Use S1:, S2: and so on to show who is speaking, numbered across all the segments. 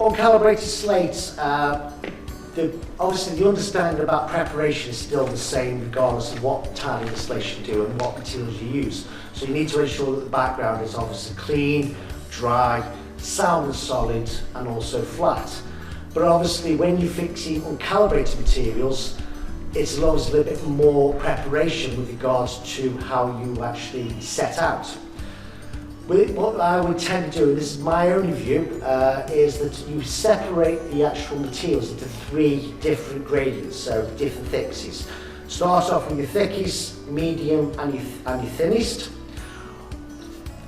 S1: Uncalibrated slates, obviously the understanding about preparation is still the same regardless of what tiling installation you do and what materials you use. So you need to ensure that the background is obviously clean, dry, sound and solid, and also flat. But obviously when you're fixing uncalibrated materials, it's always a little bit more preparation with regards to how you actually set out. What I would tend to do, and this is my own view, is that you separate the actual materials into 3 different gradients, so different thicknesses. Start off with your thickest, medium and your thinnest.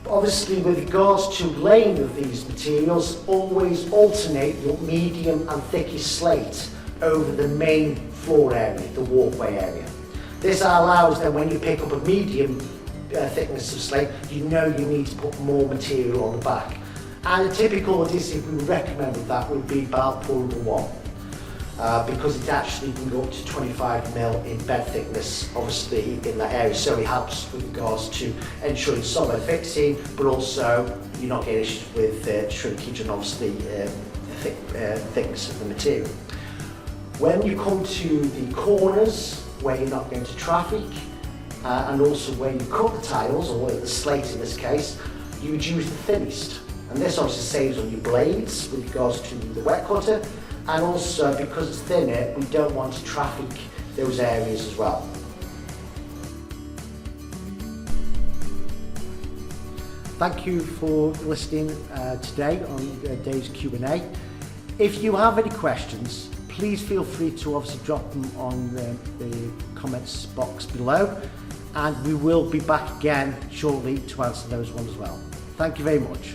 S1: Obviously with regards to laying of these materials, always alternate your medium and thickest slate over the main floor area, the walkway area. This allows then when you pick up a medium thickness of slate, you know you need to put more material on the back. And a typical adhesive we would recommend with that would be about pour number 1, because it actually can go up to 25mm in bed thickness, obviously in that area, so it helps with regards to ensuring solid fixing, but also you're not getting issues with shrinkage and obviously thickness of the material. When you come to the corners where you're not going to traffic, and also where you cut the tiles, or the slate in this case, you would use the thinnest. And this obviously saves on your blades with regards to the wet cutter, and also because it's thinner, we don't want to traffic those areas as well. Thank you for listening today on Dave's Q&A. If you have any questions, please feel free to obviously drop them on the comments box below, and we will be back again shortly to answer those ones as well. Thank you very much.